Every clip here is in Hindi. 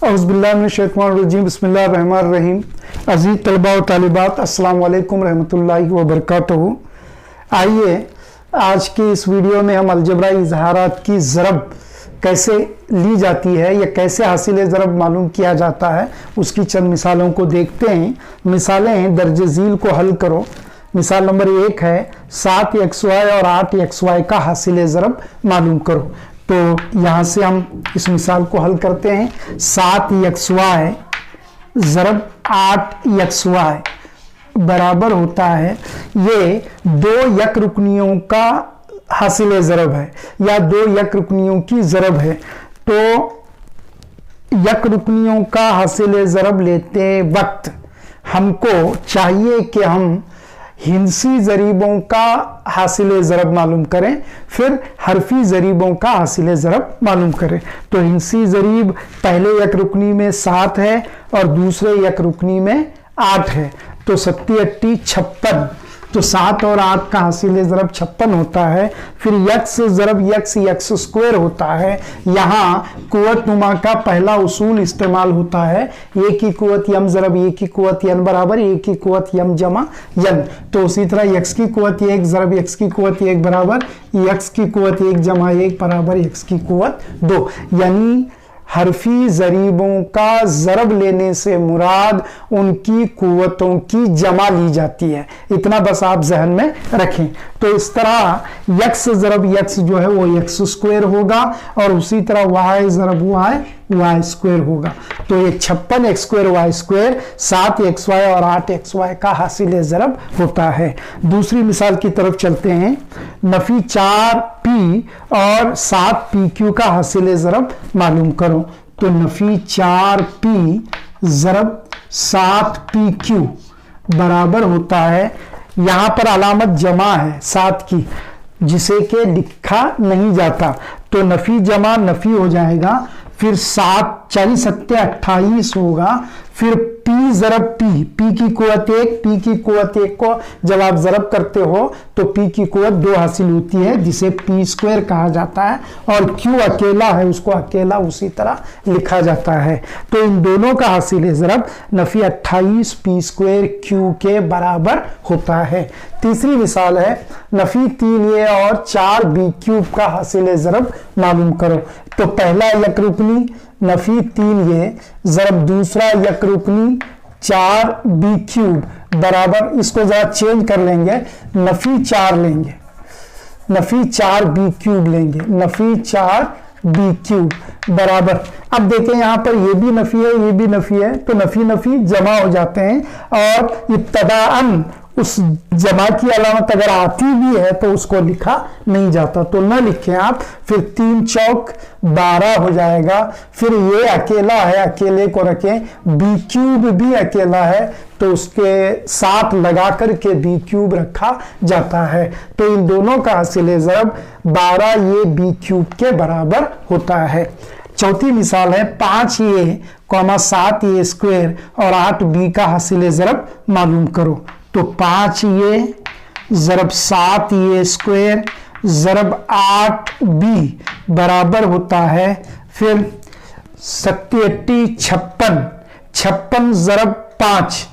औज़ुबिल्लाहिमिनश्शैतानिर्रजीम बिस्मिल्लाहिर्रहमानिर्रहीम। अज़ीज़ तलबा व तालिबात, अस्सलाम वालेकुम रहमतुल्लाहि व बरकातुहू। आइए आज की इस वीडियो में हम अलजबराई इज़हारात की ज़रब कैसे ली जाती है या कैसे हासिल ज़रब मालूम किया जाता है उसकी चंद मिसालों को देखते हैं। मिसालें हैं, दर्ज झील को हल करो। मिसाल नंबर 1 है 7xy और 8xy का हासिल ज़रब मालूम करो। तो यहाँ से हम इस मिसाल को हल करते हैं। 7xy ज़रब 8xy बराबर होता है, ये दो यक रुकनियों का हासिल ज़रब है या दो यक रुकनियों की ज़रब है। तो यक रुकनियों का हासिल ज़रब लेते वक्त हमको चाहिए कि हम हिंसी ज़रीबों का हासिल ज़रब मालूम करें, फिर हरफी ज़रीबों का हासिल ज़रब मालूम करें। तो हिंसी ज़रीब पहले यक रुकनी में 7 है और दूसरे यक रुकनी में 8 है। तो 7 8 56। तो 7 और 8 का हासिल ज़रब 56 होता है। फिर यक्स ज़रब यक्स स्क्वायर होता है। यहाँ कुव्वत नुमा का पहला उसूल इस्तेमाल होता है। ए की कुव्वत यम ज़रब ए की कुव्वत यन बराबर ए की कुव्वत यम जमा यन। तो उसी तरह यक्स की कुव्वत 1 ज़रब यक्स की कुव्वत 1 बराबर यक्स की कुव्वत 1 जमा 1 बराबर यक्स की कुव्वत 2। यानी हरफी ज़रीबों का ज़रब लेने से मुराद उनकी कुव्वतों की जमा ली जाती है। इतना बस आप जहन में रखें। तो इस तरह यक्स ज़रब यक्स जो है वो यक्स स्क्वायर होगा और उसी तरह वाई ज़रब वाई स्क्वायर होगा। तो ये 56 x square Y square 7xy और 8xy का हासिल ज़रब होता है। दूसरी मिसाल की तरफ चलते हैं। नफी 4p और 7pq का हासिल ज़रब मालूम करो। तो नफी 4p ज़रब 7pq बराबर होता है, यहाँ पर अलामत जमा है 7 की जिसे के लिखा नहीं जाता। तो नफी जमा नफी हो जाएगा, फिर 7 4 7 28 होगा। फिर p ज़रब p की कुव्वत 1 p की कुव्वत 1 को जब आप ज़रब करते हो तो p की कुव्वत 2 हासिल होती है जिसे p स्क्वायर कहा जाता है और q अकेला है उसको अकेला उसी तरह लिखा जाता है। तो इन दोनों का हासिल ज़रब नफी 28 p स्क्वायर q के बराबर होता है। तीसरी मिसाल है नफी 3a और 4b क्यूब का हासिल ज़रब मालूम करो। तो पहला यक रुकनी नफी 3a ज़रब दूसरा यक रुकनी 4b क्यूब बराबर, इसको जरा चेंज कर लेंगे, नफी 4 लेंगे, नफी 4b क्यूब लेंगे, नफी 4b क्यूब बराबर। अब देखें यहाँ पर ये भी नफी है ये भी नफी है, तो नफी नफी जमा हो जाते हैं और इब्तदाअन उस जमा की अलामत अगर आती भी है तो उसको लिखा नहीं जाता, तो न लिखें आप। फिर 3 चौक 12 हो जाएगा। फिर ये अकेला है, अकेले को रखें। बी क्यूब भी अकेला है तो उसके साथ लगा करके बी क्यूब रखा जाता है। तो इन दोनों का हासिल ज़रब 12 ये बी क्यूब के बराबर होता है। चौथी मिसाल है 5a, 7a स्क्वायर और 8b का हासिल ज़रब मालूम करो। तो 5a ज़रब 7a स्क्वायर ज़रब 8b बराबर होता है। फिर 7 56 56 ज़रब 5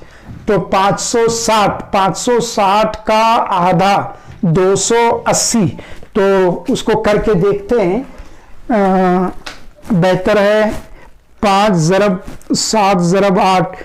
तो 560 का आधा 280। तो उसको करके देखते हैं, बेहतर है 5 ज़रब 7 ज़रब 8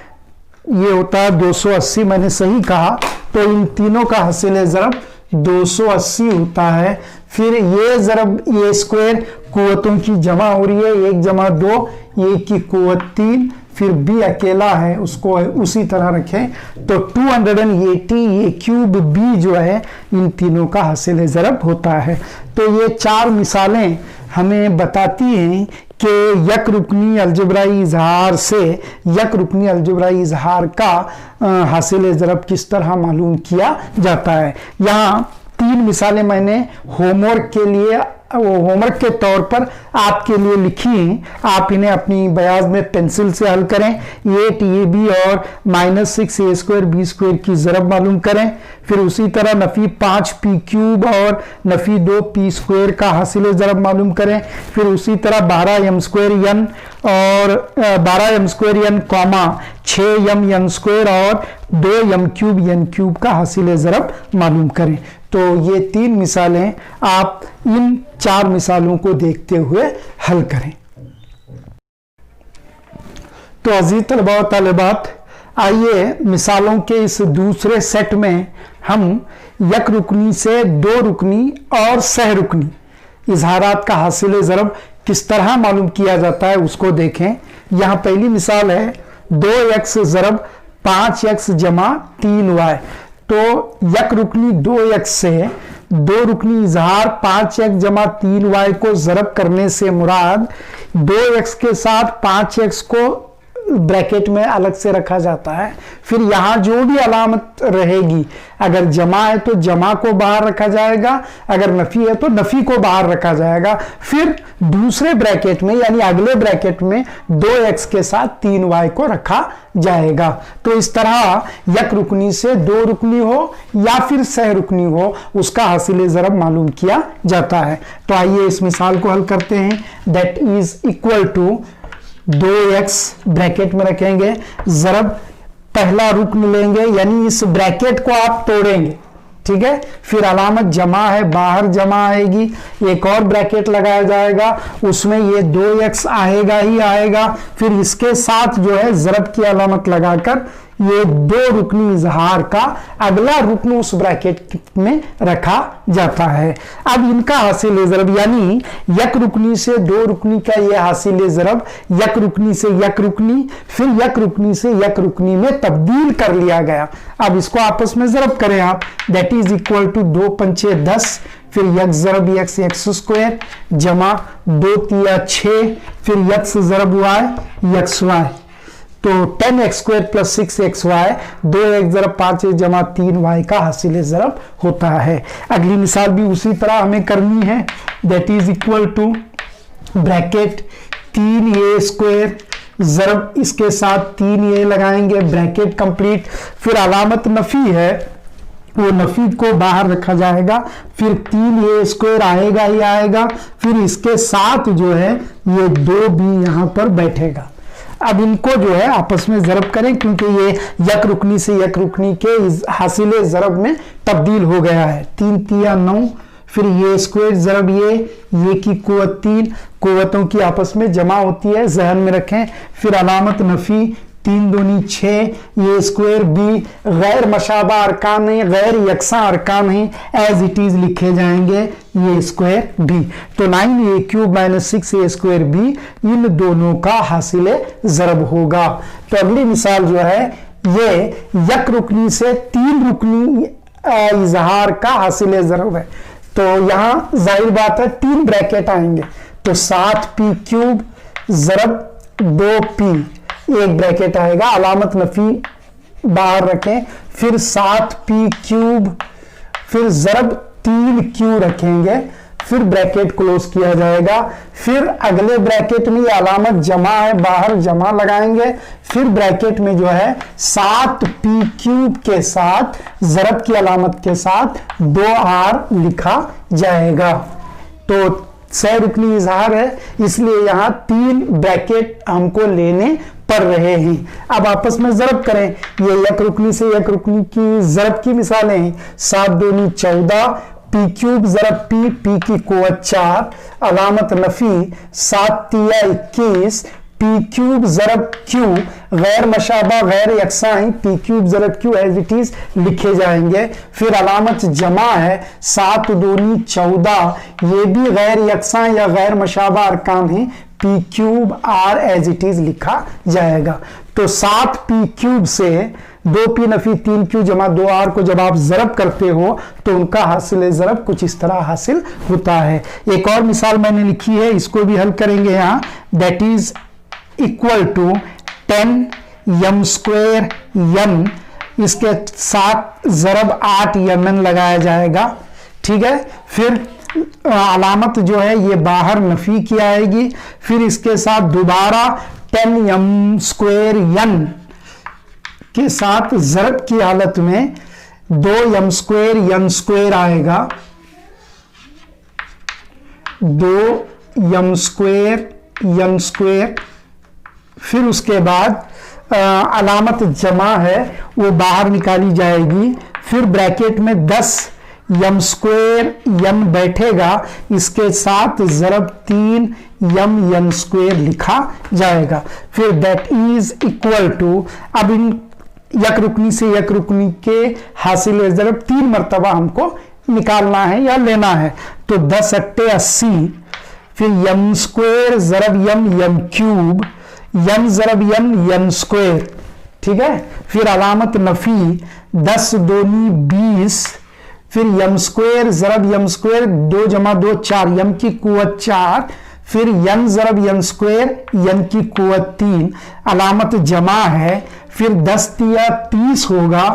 ये होता है 280, मैंने सही कहा। तो इन तीनों का हासिल ज़रब 280 होता है। फिर ये ज़रब ये स्क्वायर कुव्वतों की जमा हो रही है, 1 जमा 2 ये की कुव्वत 3, फिर b अकेला है उसको उसी तरह रखें। तो 280 ये क्यूब b जो है इन तीनों का हासिल ज़रब होता है। तो ये 4 मिसालें हमें बताती हैं कि यक रुकनी अलजबराई इज़हार से यक रुकनी अलजबराई इज़हार का हासिल ज़रब किस तरह मालूम किया जाता है। यहाँ 3 मिसालें मैंने होमवर्क के लिए वो होमवर्क के तौर पर आपके लिए लिखी हैं, आप इन्हें अपनी बयाज में पेंसिल से हल करें। 8ab और -6a² b² की ज़रब मालूम करें। फिर उसी तरह नफ़ी 5p³ और नफ़ी 2p² का हासिल ज़रब मालूम करें। फिर उसी तरह 12m² और 12m² कॉमा 6m n² और 2m³ का हासिल ज़रब मालूम करें। तो ये 3 मिसालें आप इन 4 मिसालों को देखते हुए हल करें। तो अजीज तलबा व तालिबात, आइए मिसालों के इस दूसरे सेट में हम यक रुकनी से 2 रुकनी और सह रुकनी इजहारात का हासिल ज़रब किस तरह मालूम किया जाता है उसको देखें। यहाँ पहली मिसाल है 2x ज़रब 5x जमा 3y। तो यक रुकनी 2x से 2 रुकनी इजहार 5x जमा 3y को ज़रब करने से मुराद 2x के साथ 5x को ब्रैकेट में अलग से रखा जाता है। फिर यहाँ जो भी अलामत रहेगी, अगर जमा है तो जमा को बाहर रखा जाएगा, अगर नफ़ी है तो नफ़ी को बाहर रखा जाएगा। फिर दूसरे ब्रैकेट में यानी अगले ब्रैकेट में 2x के साथ 3y को रखा जाएगा। तो इस तरह यक रुकनी से 2 रुकनी हो या फिर सह रुकनी हो, उसका हासिल ज़रब मालूम किया जाता है। तो आइए इस मिसाल को हल करते हैं। That is equal to 2x bracket में रखेंगे, ज़रब पहला रुकन लेंगे यानी इस ब्रैकेट को आप तोड़ेंगे, ठीक है। फिर अलामत जमा है, बाहर जमा आएगी, एक और ब्रैकेट लगाया जाएगा, उसमें ये 2x आएगा ही आएगा। फिर इसके साथ जो है ज़रब की अलामत लगाकर ये 2 रुकनी इजहार का अगला रुकन उस ब्रैकेट में रखा जाता है। अब इनका हासिल ज़रब यानी यक रुकनी से 2 रुकनी का ये हासिल ज़रब यक रुकनी से यक रुकनी फिर यक रुकनी से यक रुकनी में तब्दील कर लिया गया। अब इसको आपस में ज़रब करें आप। दैट इज इक्वल टू 2 पंचे 10, फिर यक ज़रब x² जमा 2 तिया 6, फिर यक्स ज़रब y xy। तो 10x² + 6xy 2x ज़रब 5 जमा 3y का हासिल ज़रब होता है। अगली मिसाल भी उसी तरह हमें करनी है। That is equal to bracket 3a² ज़रब इसके साथ 3a लगाएंगे, ब्रैकेट कंप्लीट। फिर अलामत नफ़ी है, वो नफ़ी को बाहर रखा जाएगा। फिर 3a² आएगा ही आएगा, फिर इसके साथ जो है ये 2 भी यहाँ पर बैठेगा। अब इनको जो है आपस में ज़रब करें, क्योंकि ये यक रुकनी से यक रुकनी के हासिल ज़रब में तब्दील हो गया है। 3 तिया 9, फिर ये² ज़रब ये की कुव्वत 3, कुव्वतों की आपस में जमा होती है, जहन में रखें। फिर अलामत नफ़ी 3 दूनी 6, ये² भी गैर मशाबा अरकान नहीं, गैर यकसा अरकान नहीं, एज इट इज लिखे जाएंगे ये² भी। तो 9a³ - 6a² भी इन दोनों का हासिल ज़रब होगा। तो अगली मिसाल जो है ये यक रुकनी से 3 रुकनी इजहार का हासिल ज़रब है। तो यहाँ जाहिर बात है 3 ब्रैकेट आएंगे। तो 7p³ ज़रब 2p एक ब्रैकेट आएगा, अलामत नफ़ी बाहर रखें। फिर 7p³, फिर ज़रब 3q रखेंगे, फिर ब्रैकेट क्लोज किया जाएगा। फिर अगले ब्रैकेट में ये अलामत जमा है, बाहर जमा लगाएंगे। फिर ब्रैकेट में जो है 7p³ के साथ ज़रब की अलामत के साथ 2r लिखा जाएगा। तो सह रुकनी इजहार है, इसलिए यहाँ 3 ब्रैकेट हमको लेने पड़ रहे हैं। अब आपस में ज़रब करें। ये यक रुकनी से यक रुकनी की ज़रब की मिसालें हैं। 7 दूनी 14, p³ ज़रब p की कुव्वत 4, अलामत नफ़ी 7 तिया 21, p³ ज़रब q गैर मशाबा गैर यकसा है, p³ ज़रब q एज इट इज लिखे जाएंगे। फिर अलामत जमा है 7 दूनी 14, ये भी गैर यकसा या गैर मशाबा अरकान है, p³ r as it is लिखा जाएगा। तो 7p³ से 2p नफ़ी 3q जमा 2r को जब आप ज़रब करते हो तो उनका हासिल ज़रब कुछ इस तरह हासिल होता है। एक और मिसाल मैंने लिखी है, इसको भी हल करेंगे यहाँ। That is equal to 10m² n, इसके साथ ज़रब 8mn लगाया जाएगा, ठीक है। फिर अलामत जो है ये बाहर नफी की आएगी। फिर इसके साथ दोबारा 10m² n के साथ ज़रब की हालत में 2m² n² आएगा, 2m² n²। फिर उसके बाद अलामत जमा है वो बाहर निकाली जाएगी। फिर ब्रैकेट में 10m² n बैठेगा, इसके साथ ज़रब 3m n² लिखा जाएगा। फिर दैट इज इक्वल टू, अब इन यक रुकनी से यक रुकनी के हासिल ज़रब 3 मरतबा हमको निकालना है या लेना है। तो 10 अट्टे 80, फिर m² ज़रब m³ n ज़रब n² ठीक है। फिर अलामत नफी 10 दूनी 20, फिर m² ज़रब m², 2 जमा 2 4, m की कुवत 4, फिर n ज़रब n², n की कुवत 3। अलामत जमा है, फिर 10 तिया 30 होगा,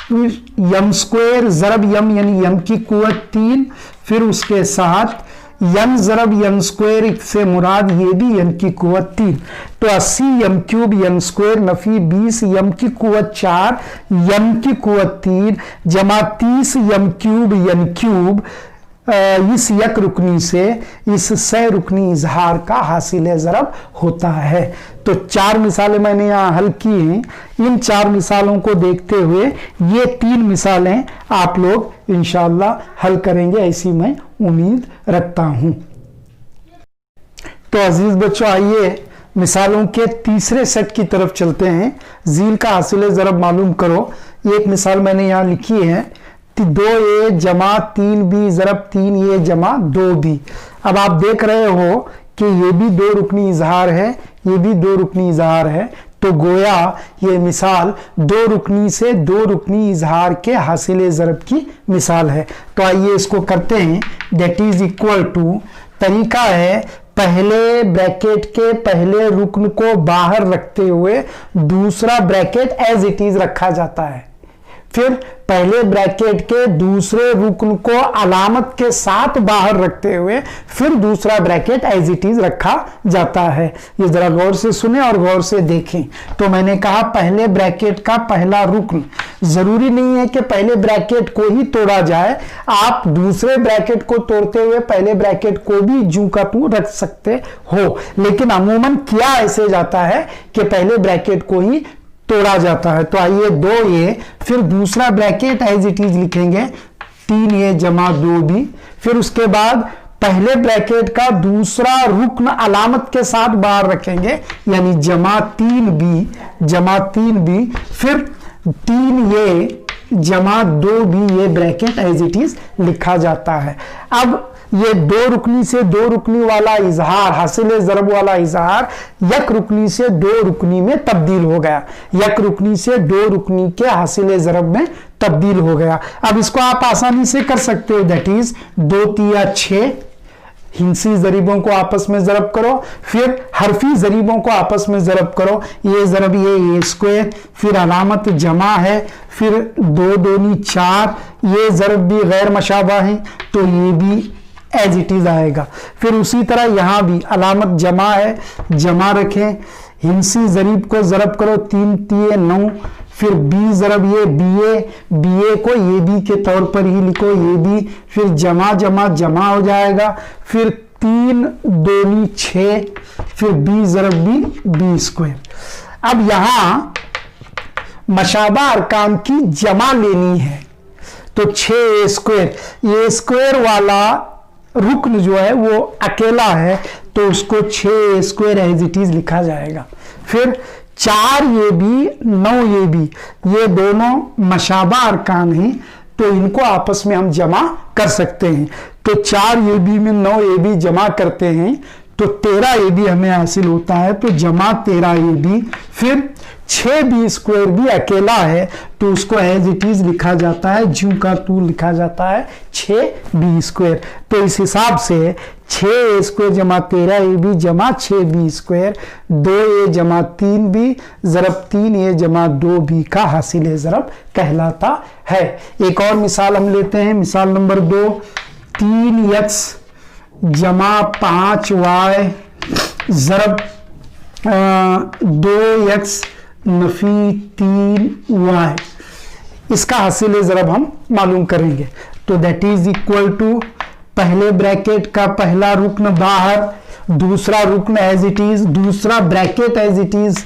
फिर m² ज़रब m यानी m की कुवत 3, फिर उसके साथ n ज़रब n² से मुराद ये भी n की कुवत 3। तो 80 m³ n² नफी 20 m की कुवत 4 m की कुवत 3 जमा 30 m³ n³ इस यक रुकनी से इस सह रुकनी इजहार का हासिल ज़रब होता है। तो 4 मिसालें मैंने यहाँ हल की हैं। इन 4 मिसालों को देखते हुए ये 3 मिसालें आप लोग इंशाअल्लाह हल करेंगे, ऐसी मैं उम्मीद रखता हूँ। तो अजीज बच्चों, आइए मिसालों के तीसरे सेट की तरफ चलते हैं। जील का हासिल ज़रब मालूम करो। एक मिसाल मैंने यहाँ लिखी है, 2a जमा 3b ज़रब 3a जमा 2b। अब आप देख रहे हो कि ये भी 2 रुकनी इजहार है, ये भी 2 रुकनी इजहार है। तो गोया ये मिसाल 2 रुकनी से 2 रुकनी इजहार के हासिल ज़रब की मिसाल है। तो आइए इसको करते हैं। दैट इज इक्वल टू, तरीका है पहले ब्रैकेट के पहले रुकन को बाहर रखते हुए दूसरा ब्रैकेट एज इट इज रखा जाता है। फिर पहले ब्रैकेट के दूसरे रुकन को अलामत के साथ बाहर रखते हुए फिर दूसरा ब्रैकेट एज इट इज रखा जाता है। ये जरा गौर से सुने और गौर से देखें। तो मैंने कहा पहले ब्रैकेट का पहला रुकन, जरूरी नहीं है कि पहले ब्रैकेट को ही तोड़ा जाए, आप दूसरे ब्रैकेट को तोड़ते हुए पहले ब्रैकेट को भी जू का तू रख सकते हो, लेकिन अमूमन किया ऐसे जाता है कि पहले ब्रैकेट को ही तोड़ा जाता है। तो आइए 2a, फिर दूसरा ब्रैकेट एज इट इज लिखेंगे 3a जमा 2b। फिर उसके बाद पहले ब्रैकेट का दूसरा रुकन अलामत के साथ बाहर रखेंगे, यानी जमा 3b। फिर 3a जमा 2b, ये ब्रैकेट एज इट इज लिखा जाता है। अब ये 2 रुकनी से 2 रुकनी वाला इजहार, हासिल ज़रब वाला इजहार यक रुकनी से 2 रुकनी में तब्दील हो गया, यक रुकनी से 2 रुकनी के हासिल ज़रब में तब्दील हो गया। अब इसको आप आसानी से कर सकते हो। दैट इज 2 तिया 6, हिंसी जरीबों को आपस में ज़रब करो, फिर हरफी जरीबों को आपस में ज़रब करो। ये ज़रब ये स्क्वायर, फिर अलामत जमा है, फिर 2 दूनी 4, ये ज़रब भी गैर मशाबा है तो ये भी एज इट इज आएगा। फिर उसी तरह यहां भी अलामत जमा है, जमा रखें, हिंसी जरीब को ज़रब करो, 3 तिये 9, फिर बी ज़रब ये बीए को ये बी के तौर पर ही लिखो, ये भी, फिर जमा जमा जमा हो जाएगा, फिर 3 दूनी 6, फिर बी ज़रब बी स्क्वायर। अब यहां मशाबा अरकान की जमा लेनी है, तो 6 स्क्वायर, ये स्क्वायर वाला रुकन जो है वो अकेला है तो उसको 6 स्क्वायर एज इट इज लिखा जाएगा। फिर 4 ये भी 9 ये भी, ये दोनों मशाबा अरकान हैं तो इनको आपस में हम जमा कर सकते हैं। तो 4 ये भी में 9 ये भी जमा करते हैं तो 13 ये भी हमें हासिल होता है, तो जमा 13 ये भी। फिर 6 बी स्क्वायर भी अकेला है तो उसको एज इट इज लिखा जाता है, जू का तू लिखा जाता है 6 बी स्क्वायर। तो इस हिसाब से 6 स्क्वायर जमा 13 ए बी जमा 6 बी स्क्वायर, 2 ए जमा 3 बी ज़रब 3 ए जमा 2 बी का हासिल ज़रब कहलाता है। एक और मिसाल हम लेते हैं, मिसाल नंबर 2। 3x जमा 5y ज़रब 2x नफी 3y, इसका हासिल ज़रब हम मालूम करेंगे। तो दैट इज इक्वल टू पहले ब्रैकेट का पहला रुकन बाहर, दूसरा रुकन एज इट इज, दूसरा bracket as it is,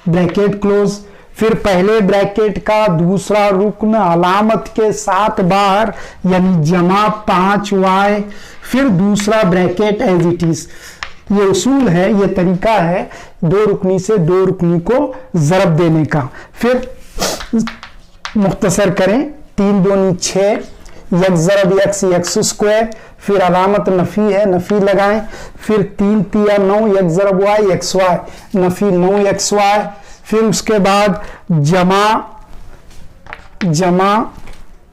bracket close, फिर पहले ब्रैकेट का दूसरा रुकन अलामत के साथ बाहर यानी जमा 5y, फिर दूसरा ब्रैकेट एज इट इज। ये उसूल है, ये तरीका है दो रुकनी से दो रुकनी को ज़रब देने का। फिर मुख्तसर करें, 3 दूनी 6, यक्स ज़रब यक्स यक्स स्क्वायर, फिर अलामत नफ़ी है, नफ़ी लगाएं, फिर 3 तिया 9, यक्स ज़रब वाई एक्स वाई, नफ़ी 9 एक्स वाई, फिर उसके बाद जमा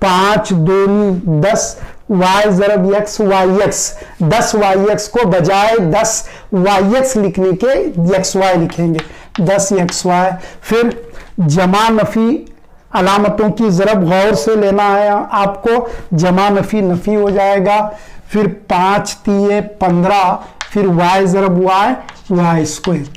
5 दूनी 10, वाई ज़रब x y x, 10 y x को बजाय 10 वाई एक्स लिखने के यक्स वाई लिखेंगे, 10 यक्स वाई। फिर जमा नफ़ी अलामतों की ज़रब गौर से लेना है आपको, जमा नफ़ी नफ़ी हो जाएगा, फिर 5 तिये 15, फिर वाई ज़रब वाई वाई स्क्वायर,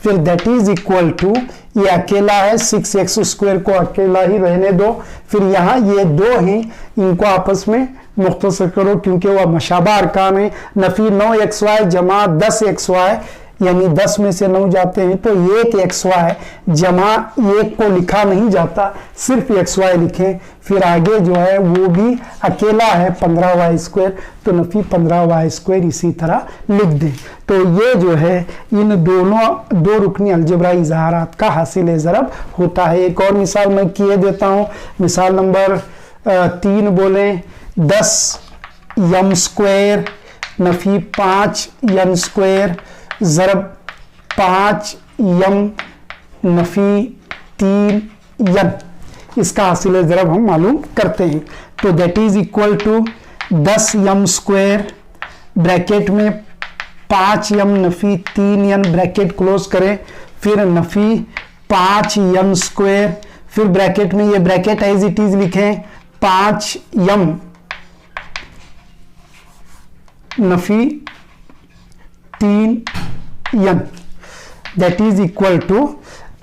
फिर दैट इज इक्वल टू, ये अकेला है 6x स्क्वायर को अकेला ही रहने दो, फिर यहाँ ये 2 हैं, इनको आपस में मुख्तसर करो क्योंकि वह मशाबा अरकान है। नफ़ी 9xy जमा 10xy यानी 10 में से 9 जाते हैं तो 1xy जमा 1 को लिखा नहीं जाता, सिर्फ xy लिखें। फिर आगे जो है वो भी अकेला है 15y स्क्वायर, तो नफ़ी 15y स्क्वायर इसी तरह लिख दें। तो ये जो है इन दोनों दो रुकनी अलजबराई इज़हारात का हासिल ज़रब होता है। एक और मिसाल मैं किए देता हूँ। मिसाल नंबर 3 बोलें, 10 यम स्क्वायर नफ़ी 5 यम स्क्वायर ज़रब 5 यम नफ़ी 3 यम, इसका हासिल ज़रब हम मालूम करते हैं। तो that is equal to 10 m square bracket में 5 यम नफ़ी 3 यम, ब्रैकेट क्लोज करें, फिर नफ़ी 5 यम स्क्वायर, फिर ब्रैकेट में ये ब्रैकेट एज इट इज लिखें, 5 यम नफ़ी 3 यम, दैट इज इक्वल टू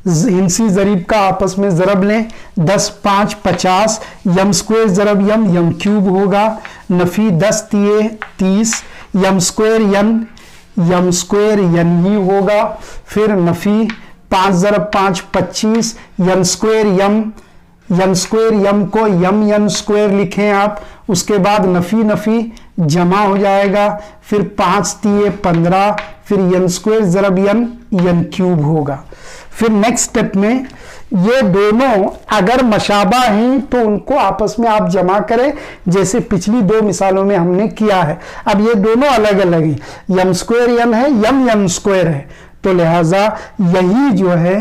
हिंसी ज़रीब का आपस में ज़रब लें, 10 5 50, यम स्क्वायर ज़रब यम, यम क्यूब होगा, नफ़ी 10 तिये 30, यम स्क्वायर यम स्क्वायर यन ही होगा, फिर नफ़ी 5 ज़रब 5 25, यम स्क्वायर यम को यम स्क्वायर लिखें आप, उसके बाद नफ़ी नफ़ी जमा हो जाएगा, फिर 5 तिये 15, फिर यन स्क्वायर ज़रब यन क्यूब होगा। फिर नेक्स्ट स्टेप में ये दोनों अगर मशाबा हैं तो उनको आपस में आप जमा करें, जैसे पिछली 2 मिसालों में हमने किया है। अब ये दोनों अलग अलग हैं, यम स्क्वायर यन है, यम स्क्वायर है, तो लिहाजा यही जो है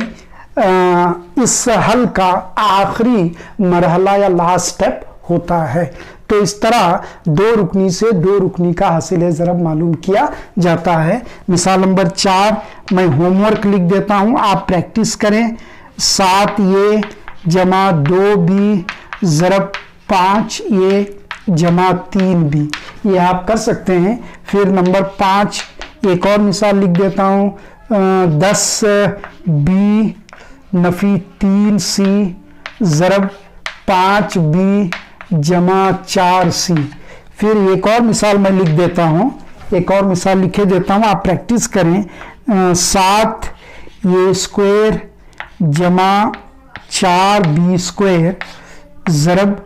इस हल का आखिरी मरहला या लास्ट स्टेप होता है। तो इस तरह दो रुकनी से दो रुकनी का हासिल ज़रब मालूम किया जाता है। मिसाल नंबर 4 मैं होमवर्क लिख देता हूं, आप प्रैक्टिस करें। 7 ये जमा 2b ज़रब 5 ये जमा 3b, ये आप कर सकते हैं। फिर नंबर 5 एक और मिसाल लिख देता हूं, 10b नफ़ी 3c ज़रब 5b जमा 4c। फिर एक और मिसाल मैं लिख देता हूँ, एक और मिसाल लिखे देता हूँ, आप प्रैक्टिस करें। 7 ये स्क्वायर जमा 4b स्क्वायर ज़रब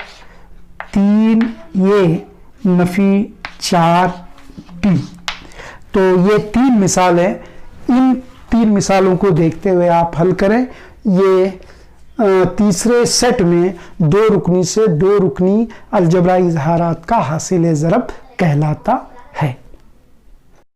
3 ये नफ़ी 4b। तो ये 3 मिसाल है, इन 3 मिसालों को देखते हुए आप हल करें। ये तीसरे सेट में दो रुकनी से दो रुकनी अलजबराई इज़हारात का हासिल ज़रब कहलाता